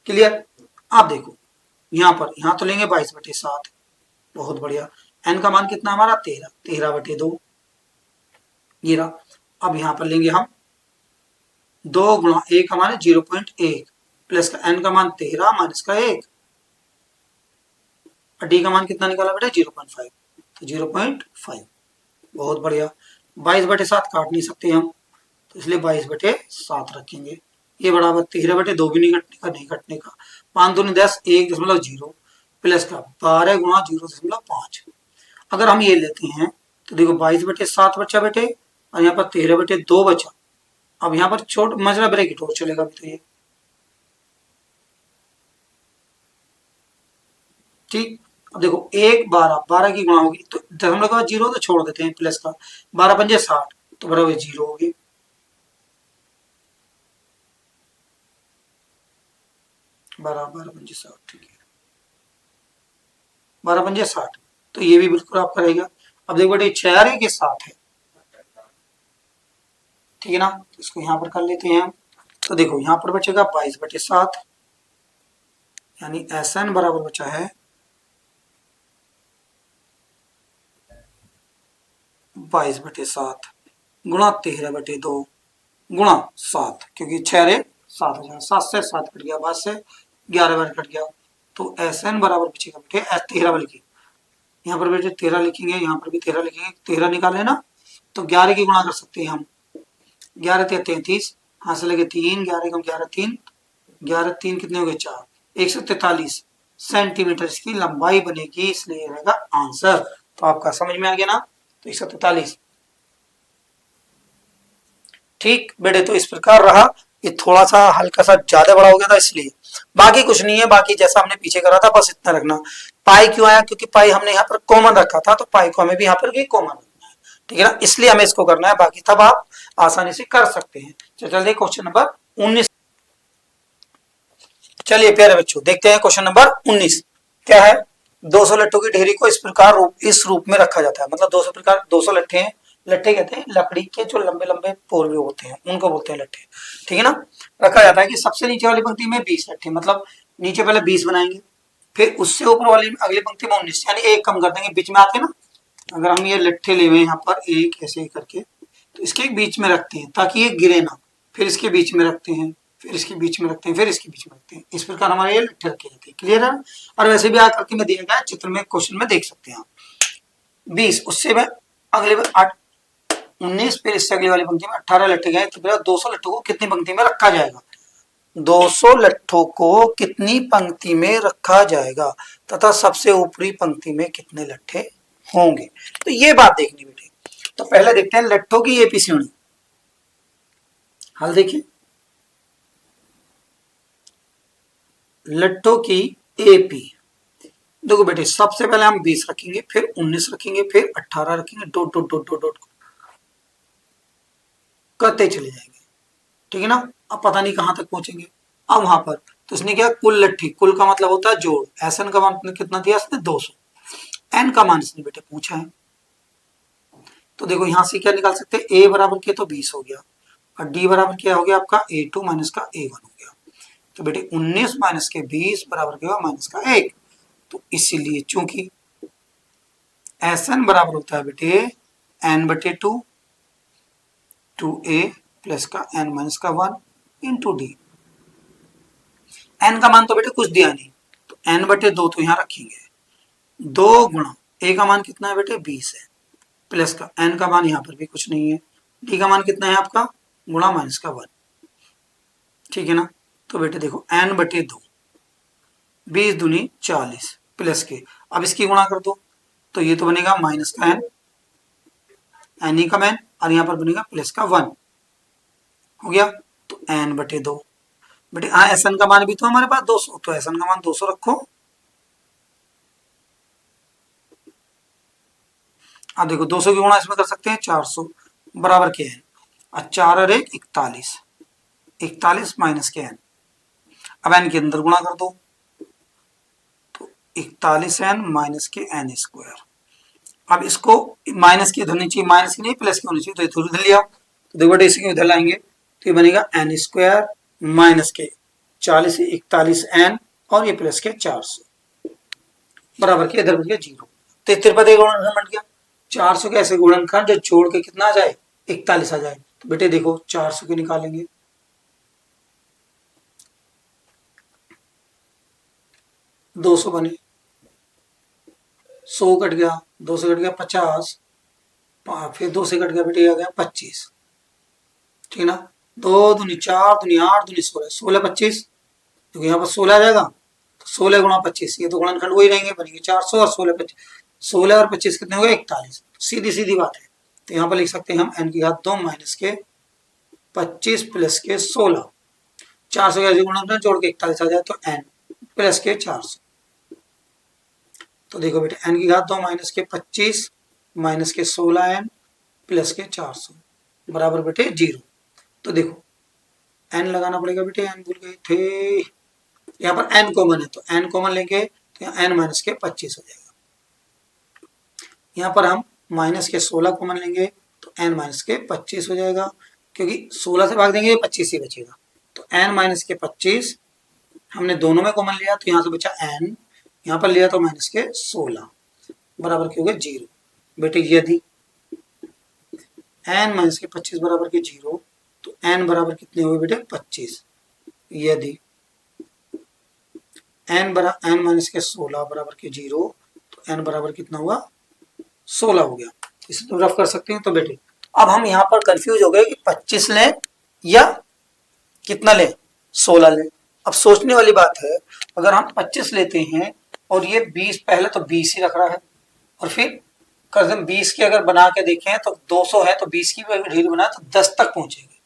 क्लियर। आप देखो यहाँ तो लेंगे 22/7 बहुत बढ़िया n का मान कितना हमारा 13 बटे 2 ये रहा। अब यहाँ पर लेंगे हम 2 गुणा 1 हमारे 0.1 प्लस का n का मान 13 माइनस का 1 डी का मान कितना निकाला बेटा 0.5 तो 0.5 बहुत बढ़िया। 22/7 काट नहीं सकते हम तो इसलिए 22/7 रखेंगे। ये बराबर 13/2 भी नहीं कटने का 5 दूनी 10 1.0 प्लस का 12 गुणा 0.5 अगर हम ये लेते हैं तो देखो 22/7 बचा बेटे और यहाँ पर 13/2 बचा। अब यहाँ पर छोट मजरा ब्रैकेट और चलेगा तो ये ठीक। अब देखो 12 की गुणा होगी तो दशमलव के बाद 0 तो छोड़ देते हैं प्लस का 12×5 = 60 तो बराबर 0 होगी। 12×5 ठीक है 12×5 तो ये भी बिल्कुल आपका रहेगा। अब देखो बेटे 6 के साथ है ठीक है ना इसको यहाँ पर कर लेते हैं हम तो देखो यहाँ पर बचेगा 22/7 यानी SN बराबर बचा है 22/7 गुणा 13/2 गुणा 7 क्योंकि 6 हो जाएगा 7 से 7 कट गया 5 से 11 बार कट गया तो SN बराबर बचेगा बेटे 13 बल्कि यहाँ पर बेटे 13 लिखेंगे यहाँ पर भी 13 लिखेंगे 13 निकाले ना तो 11 की गुणा कर सकते हैं हम 11 × 33 हाथ से लगे 3 11 × 11 3 11 3 कितने हो गए 4 143 सेंटीमीटर इसकी लंबाई बनेगी इसलिए रहेगा आंसर। तो आपका समझ में आ गया ना तो 143 ठीक बेटे। तो इस प्रकार रहा ये थोड़ा सा हल्का सा ज्यादा बड़ा हो गया था इसलिए बाकी कुछ नहीं है बाकी जैसा हमने पीछे करा था बस इतना रखना। पाई क्यों आया क्योंकि पाई हमने यहाँ पर कॉमन रखा था तो पाई को हमें भी यहाँ पर भी कॉमन रखना है ठीक है ना इसलिए हमें इसको करना है बाकी तब आप आसानी से कर सकते हैं। चलिए क्वेश्चन नंबर 19 चलिए प्यारे बच्चों देखते हैं क्वेश्चन नंबर 19 क्या है। 200 लट्टों की ढेरी को इस रूप में रखा जाता है मतलब 200 लट्ठे हैं लट्ठे कहते हैं लकड़ी के जो लंबे लंबे पोरवे होते हैं उनको बोलते हैं लट्ठे ठीक है ना। रखा जाता है कि सबसे नीचे वाली पंक्ति में 20 लट्ठे मतलब नीचे पहले 20 बनाएंगे फिर उससे ऊपर वाली अगली पंक्ति में 19 यानी एक कम कर देंगे बीच में आते हैं ना। अगर हम ये लट्ठे ले हुए यहाँ पर एक ऐसे करके तो इसके बीच में रखते हैं ताकि ये गिरे ना फिर इसके बीच में रखते हैं फिर इसके बीच में रखते हैं फिर इसके बीच में रखते हैं इस प्रकार हमारे ये लट्ठे रखे जाते हैं। क्लियर है। और वैसे भी आकृति में दिया गया चित्र में क्वेश्चन में देख सकते हैं आप 20 उससे में अगले 19 फिर इससे अगली वाली पंक्ति में 18 लट्ठे गए तो 200 लट्ठों को कितनी पंक्ति में रखा जाएगा 200 लट्ठों को कितनी पंक्ति में रखा जाएगा तथा सबसे ऊपरी पंक्ति में कितने लट्ठे होंगे। तो ये बात देखनी बेटे। तो पहले देखते हैं लट्ठों की एपी श्रेणी। हल देखिए, लट्ठों की एपी। देखो बेटे, सबसे पहले हम 20 रखेंगे, फिर 19 रखेंगे, फिर 18 रखेंगे, dot dot dot dot dot करते चले जाएंगे, ठीक है ना। अब पता नहीं कहां तक पहुंचेंगे। अब वहां पर तो इसने क्या, कुल लट्ठी, कुल का मतलब होता है जोड़। एसएन का मान कितना दिया इसने, 200। एन का मान इसने बेटे पूछा है, तो देखो यहां से क्या निकाल सकते हैं, ए बराबर किया तो 20 हो गया, और डी बराबर क्या हो गया आपका, A2 माइनस का A1 हो गया। तो बेटे 19 माइनस के 20 बराबर क्या होगा, माइनस का 1। तो इसीलिए चूंकि एसएन बराबर होता है बेटे n/2 2a प्लस का n माइनस का 1 इंटू डी। एन का मान तो बेटे कुछ दिया नहीं, तो n/2 तो यहां रखेंगे, 2 गुणा ए का मान कितना है बेटे 20 है, प्लस का एन का मान यहां पर भी कुछ नहीं है, डी का मान कितना है आपका, गुणा माइनस का 1, ठीक है ना। तो बेटे देखो n/2, 20 दूनी 40 प्लस के, अब इसकी गुणा कर दो, तो ये तो बनेगा माइनस का एन, एन ही का मैन, और यहां पर बनेगा प्लस का 1 हो गया। तो n/2 बेटे, हाँ एसएन का मान भी तो हमारे पास 200, तो एसएन का मान 200 रखो। अब देखो 200 की गुणा इसमें कर सकते हैं 400 बराबर के एन, और 4 और 1 41, 41 माइनस के एन। अब एन के अंदर गुणा कर दो, तो 41 एन माइनस के एन स्क्वायर। अब इसको माइनस की इधर नहीं चाहिए, माइनस की नहीं प्लस की होनी चाहिए, तो इधर लिया, तो देखो बेटे इसके इधर लाएंगे तो ये बनेगा एन स्क्वायर माइनस के 40 41 एन और ये प्लस के 400 बराबर के इधर बन गया 0। तो त्रिपद गुणनखंड बन गया। 400 के ऐसे गुणनखंड जो जोड़ के कितना आ जाए, 41 आ जाए। तो बेटे देखो 400 के निकालेंगे, 200 बने, 100 कट गया, 2 से कट गया 50, फिर 2 से कट गया बेटे आ गया 25, ठीक है ना। 2 दूनी 4 दूनी 8 दूनी 16, 16 25, क्योंकि यहाँ पर 16 आ जाएगा, तो 16 गुणा 25, ये तो गुणनखंड वही रहेंगे, बनेंगे 400 और 16 25, 16 और 25 कितने हो गए 41। सीधी सीधी बात है, तो यहाँ पर लिख सकते हैं हम n की घात 2 माइनस के 25 प्लस के 16, 400 के गुणनखंड जोड़ के 41 आ जाए तो n प्लस के 400। तो देखो बेटे n की घात 2 माइनस के 25 माइनस के 16n प्लस के 400 बराबर बेटे 0। तो देखो n लगाना पड़ेगा बेटे, n भूल गए थे, यहाँ पर n कॉमन है, तो n कॉमन लेंगे तो यहाँ n माइनस के 25 हो जाएगा। यहाँ पर हम माइनस के 16 कॉमन लेंगे तो n माइनस के 25 हो जाएगा, क्योंकि 16 से भाग देंगे 25 ही बचेगा। तो n माइनस के 25 हमने दोनों में कॉमन लिया, तो यहाँ से बचा n, यहाँ पर लिया तो माइनस के 16 बराबर के हो गए 0। बेटे यदि n माइनस के 25 बराबर के 0, तो n बराबर कितने हुए बेटे 25। यदि n माइनस के 16 बराबर के 0, तो n बराबर कितना हुआ 16 हो गया। इसे तो रफ कर सकते हैं। तो बेटे अब हम यहाँ पर कंफ्यूज हो गए कि 25 लें या कितना लें, 16 लें। अब सोचने वाली बात है, अगर हम 25 लेते हैं और ये 20, पहले तो 20 ही रख रहा है, और फिर कसम 20 की अगर बना के देखें तो 200 है, तो 20 की भी ढेरी बनाए तो 10 तक पहुंचेगी,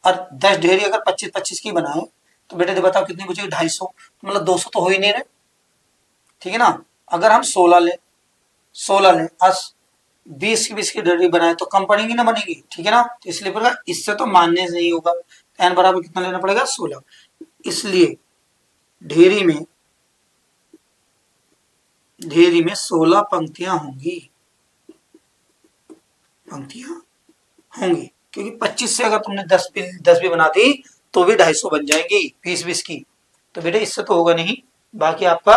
और 10 ढेरी अगर 25-25 की बनाए तो बेटे बताओ कितनी बचेगी, 250, मतलब 200 तो हो ही नहीं रहे, ठीक है ना। अगर हम 16 लें, 16 लें और 20 की ढेरी बनाए तो कम पड़ेगी ना बनेगी, ठीक है ना। तो इसलिए पड़ेगा, इससे तो मानने से नहीं होगा, n बराबर कितना लेना पड़ेगा 16। इसलिए ढेरी में 16 पंक्तियां होंगी, क्योंकि 25 से अगर तुमने 10 भी बना दी तो भी 250 बन जाएंगी 20-20 की। तो बेटे इससे तो होगा नहीं, बाकी आपका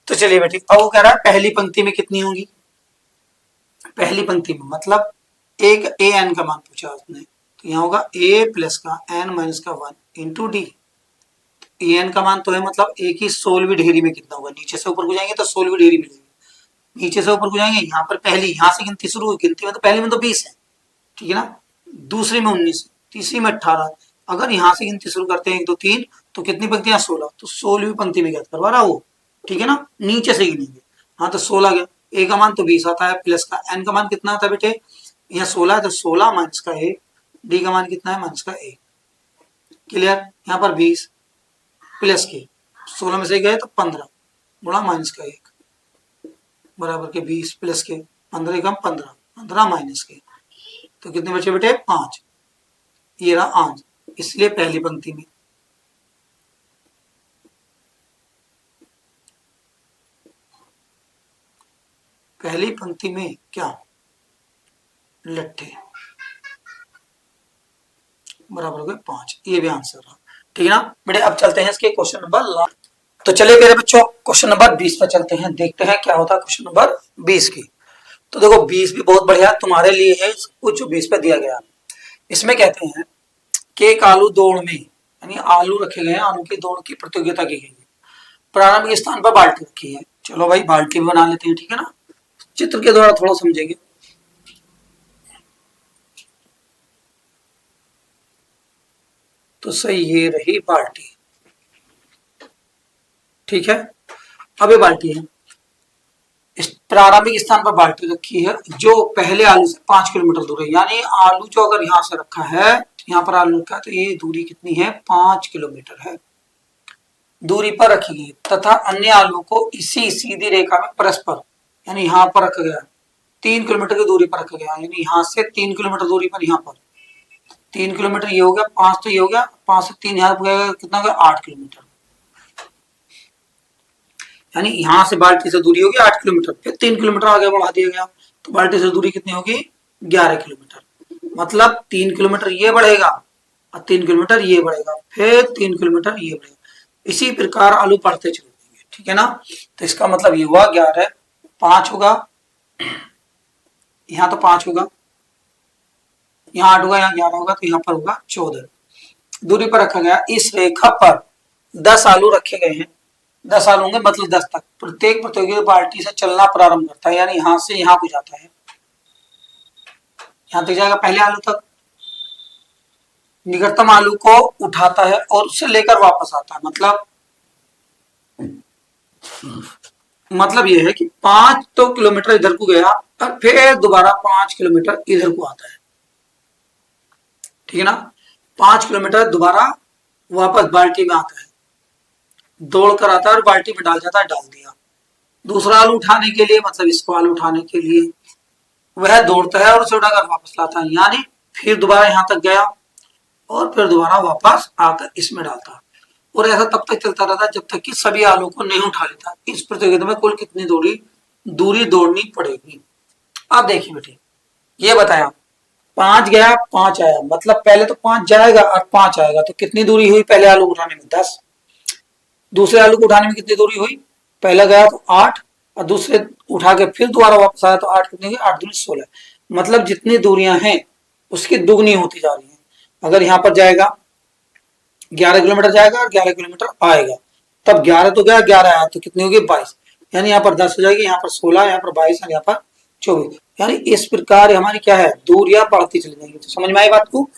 तो चलिए बेटे, अब वो कह रहा है पहली पंक्ति में कितनी होंगी। पहली पंक्ति में मतलब एक an का मान पूछा उसने, तो यहाँ होगा ए प्लस का एन माइनस का 1 इंटू डी। ए एन का मान तो है, मतलब ए की 16वीं डिग्री में कितना होगा, नीचे से ऊपर को जाएंगे तो 16वीं डिग्री मिलेगी, नीचे से ऊपर को जाएंगे यहाँ पर पहली, यहाँ से गिनती शुरू हुई, गिनती में तो पहली में तो 20 है, ठीक है ना, दूसरी में 19, तीसरी में 18। अगर यहाँ से गिनती शुरू करते हैं 1 2 3 तो कितनी पंक्तियां 16, तो 16वीं पंक्ति में क्या करवा रहा वो, ठीक है ना, नीचे से गिनेंगे। हाँ तो 16 गया, ए का मान तो 20 आता है, प्लस का एन का मान कितना आता है बेटे, यहाँ 16 है तो 16 माइनस का ए, डी का मान कितना है माइनस का ए, क्लियर। यहाँ पर 20 प्लस के 16 में से गए तो 15 गुणा माइनस का 1 बराबर के 20 प्लस के 15 कम 15, 15 माइनस के, तो कितने बचे बेटे 5, ये रहा आंसर। इसलिए पहली पंक्ति में क्या लट्ठे बराबर हो गए 5, ये भी आंसर रहा, ठीक है ना बेटे। अब चलते हैं इसके क्वेश्चन नंबर, तो चलिए मेरे बच्चों क्वेश्चन नंबर 20 पर चलते हैं, देखते हैं क्या होता है क्वेश्चन नंबर 20 की। तो देखो 20 भी बहुत बढ़िया तुम्हारे लिए है, कुछ जो 20 पे दिया गया, इसमें कहते हैं कि एक आलू दौड़ में, यानी आलू रखे गए हैं, आलू की दौड़ की प्रतियोगिता की गई है, प्रारंभिक स्थान पर बाल्टी रखी है, चलो भाई बाल्टी बना लेते हैं, ठीक है ना, चित्र के द्वारा थोड़ा समझेंगे। तो सही ये रही बाल्टी, ठीक है। अब ये बाल्टी है, इस प्रारंभिक स्थान पर बाल्टी रखी है जो पहले आलू से 5 किलोमीटर दूर है, यानी आलू जो अगर यहाँ से रखा है, यहाँ पर आलू रखा है, तो ये दूरी कितनी है 5 किलोमीटर है, दूरी पर रखी गई, तथा अन्य आलू को इसी सीधी रेखा में परस्पर, यानी यहाँ पर रखा गया 3 किलोमीटर की दूरी पर रखा गया, यानी यहाँ से 3 किलोमीटर दूरी पर, यहाँ पर 3 किलोमीटर ये हो गया, 5 तो ये हो गया, 5 से 3 यहाँ पर कितना हो गया 8 किलोमीटर, यानी यहाँ से बाल्टी से दूरी होगी 8 किलोमीटर, फिर 3 किलोमीटर आगे बढ़ा दिया गया, तो बाल्टी से दूरी कितनी होगी 11 किलोमीटर, मतलब 3 किलोमीटर ये बढ़ेगा और 3 किलोमीटर ये बढ़ेगा, फिर 3 किलोमीटर ये बढ़ेगा, इसी प्रकार आलू बढ़ते चले जाएंगे, ठीक है ना। तो इसका मतलब ये हुआ 11, 5 होगा, यहाँ तो 5 होगा, यहाँ 8 होगा, यहाँ 11 होगा, तो यहाँ पर होगा 14 दूरी पर रखा गया। इस रेखा पर 10 आलू रखे गए हैं, 10 आलू होंगे, मतलब 10 तक प्रत्येक प्रतियोगी बाल्टी से चलना प्रारंभ करता है, यानी यहाँ से यहाँ को जाता है, यहाँ तक जाएगा पहले आलू तक, निकटतम आलू को उठाता है और उसे लेकर वापस आता है, मतलब यह है कि 5 तो किलोमीटर इधर को गया और फिर दोबारा 5 किलोमीटर इधर को आता है, ठीक है ना, 5 किलोमीटर दोबारा वापस बाल्टी में आता है, दौड़ कर आता है और बाल्टी में डाल जाता है, डाल दिया। दूसरा आलू उठाने के लिए, मतलब इसको आलू उठाने के लिए वह दौड़ता है और उसे उठाकर वापस लाता है, यानी फिर दोबारा यहाँ तक गया और फिर दोबारा वापस आकर इसमें डालता है, और ऐसा तब तक चलता रहता है जब तक कि सभी आलू को नहीं उठा लेता। इस प्रतियोगिता में कुल कितनी दूरी दौड़नी पड़ेगी। अब देखिए बेटे, ये बताया 5 गया 5 आया, मतलब पहले तो 5 जाएगा और 5 आएगा, तो कितनी दूरी हुई पहले आलू को उठाने में 10, दूसरे आलू को उठाने में कितनी दूरी हुई, पहला गया तो 8 और दूसरे उठा के फिर दोबारा वापस आया तो 8 कितनी हुई, 8 दूनी 16, मतलब जितनी दूरियां हैं उसकी दुगनी होती जा रही है। अगर यहाँ पर जाएगा 11 किलोमीटर जाएगा और 11 किलोमीटर आएगा, तब 11 तो गया 11 आया, तो कितनी होगी 22, यानी यहाँ पर 10 हो जाएगी, यहाँ पर 16, यहाँ पर 22 और यहाँ पर 24, यानी इस प्रकार हमारी क्या है दूरियां बढ़ती चली जाएंगी। तो समझ में आई बात को,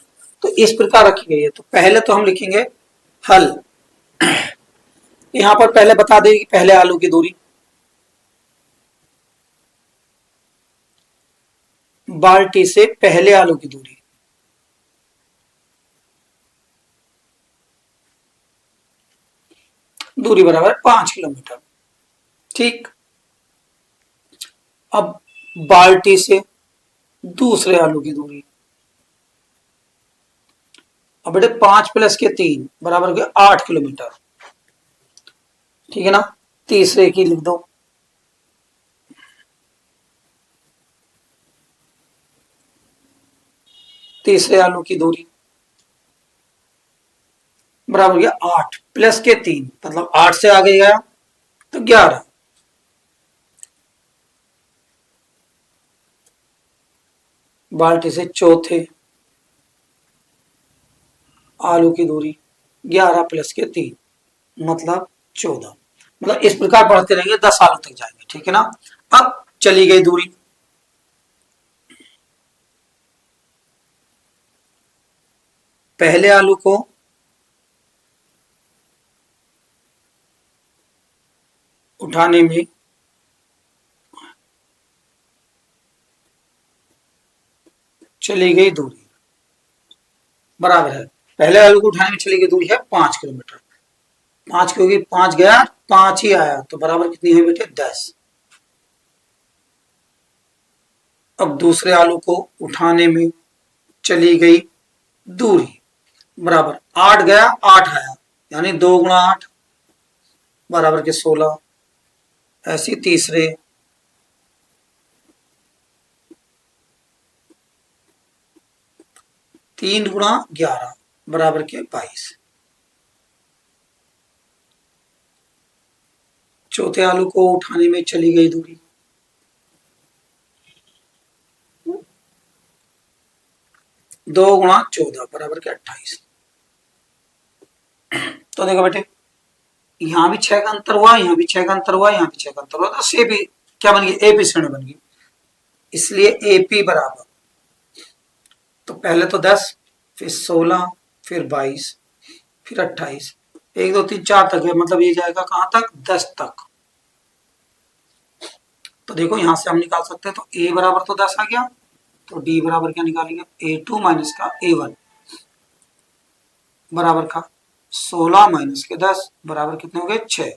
तो इस प्रकार रखी गई है। तो पहले तो हम लिखेंगे हल, यहाँ पर पहले बता दें कि पहले आलू की दूरी, बाल्टी से पहले आलू की दूरी, दूरी बराबर 5 किलोमीटर, ठीक। अब बाल्टी से दूसरे आलू की दूरी, अब बेटे 5 प्लस के 3 बराबर के 8 किलोमीटर, ठीक है ना, तीसरे की लिख दो, तीसरे आलू की दूरी बराबर गया 8 प्लस के 3, मतलब 8 से आगे गया तो 11, बाल्टी से चौथे आलू की दूरी 11 प्लस के 3 मतलब 14। मतलब इस प्रकार बढ़ते रहेंगे 10 आलू तक जाएंगे, ठीक है ना। अब चली गई दूरी, पहले आलू को उठाने में चली गई दूरी बराबर है, पहले आलू को उठाने में चली गई दूरी है 5 किलोमीटर। 5 क्योंकि 5 गया 5 ही आया, तो बराबर कितनी हुई बेटे 10। अब दूसरे आलू को उठाने में चली गई दूरी बराबर 8 गया 8 आया, यानी 2 गुणा 8 बराबर के 16। ऐसी तीसरे 3 गुणा 11 बराबर के 22। चौथे आलू को उठाने में चली गई दूरी 2 गुणा 14 बराबर के 28। तो देखो बेटे, यहां भी 6 का अंतर हुआ, यहां भी 6 का अंतर हुआ, यहां भी 6 का अंतर हुआ, तो से भी क्या बन गई, एपी श्रेणी बन गई। इसलिए एपी बराबर, तो पहले तो 10, फिर 16, फिर 22, फिर 28, 1 2 3 4 तक है, मतलब ये जाएगा कहां तक, 10 तक। तो देखो यहां से हम निकाल सकते हैं, तो ए बराबर तो 10 आ गया, तो डी बराबर क्या निकालेंगे, A2 माइनस का A1 बराबर का 16 माइनस के 10 बराबर कितने हो गए 6,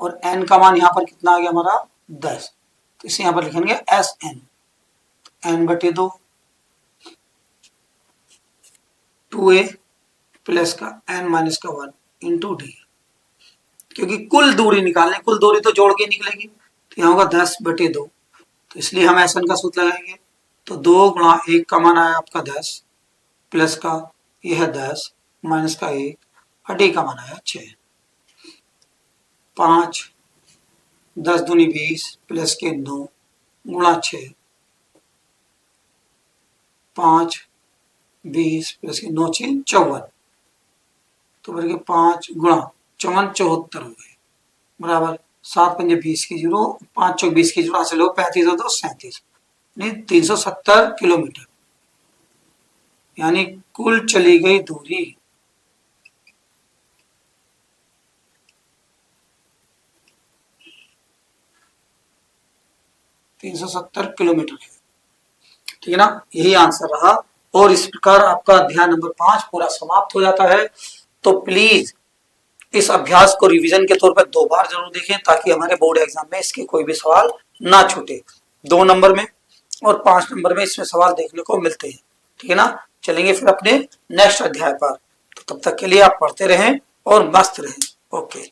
और n का मान यहाँ पर कितना आ गया हमारा 10, तो इसे यहाँ पर लिखेंगे SN, n बटे 2 2a प्लस का n माइनस का 1 इंटू डी, क्योंकि कुल दूरी निकालने, कुल दूरी तो जोड़ के निकलेगी, तो यहाँ होगा 10 बटे 2, तो इसलिए हम SN का सूत्र लगाएंगे, तो 2 गुणा 1 का मान आया आपका 10 प्लस का यह है 10 माइनस का 1 और डी का मान आया 6। 5 10 दूनी 20 प्लस के 9 गुणा 6, 5 20 प्लस के 9 6 54, तो बल्कि 5 गुणा 54 74 हो गए बराबर 7 पंजे 20 की जीरो, 5 चौक 20 की जीरो हासिल हो 35 और 2 37, नहीं 370 किलोमीटर, यानी कुल चली गई दूरी 370 किलोमीटर है, ठीक है ना। यही आंसर रहा, और इस प्रकार आपका अध्याय नंबर 5 पूरा समाप्त हो जाता है। तो प्लीज इस अभ्यास को रिवीजन के तौर पर 2 बार जरूर देखें, ताकि हमारे बोर्ड एग्जाम में इसके कोई भी सवाल ना छूटे। 2 नंबर में और 5 नंबर में इसमें सवाल देखने को मिलते हैं, ठीक है ना। चलेंगे फिर अपने नेक्स्ट अध्याय पर, तो तब तक के लिए आप पढ़ते रहें और मस्त रहें। ओके।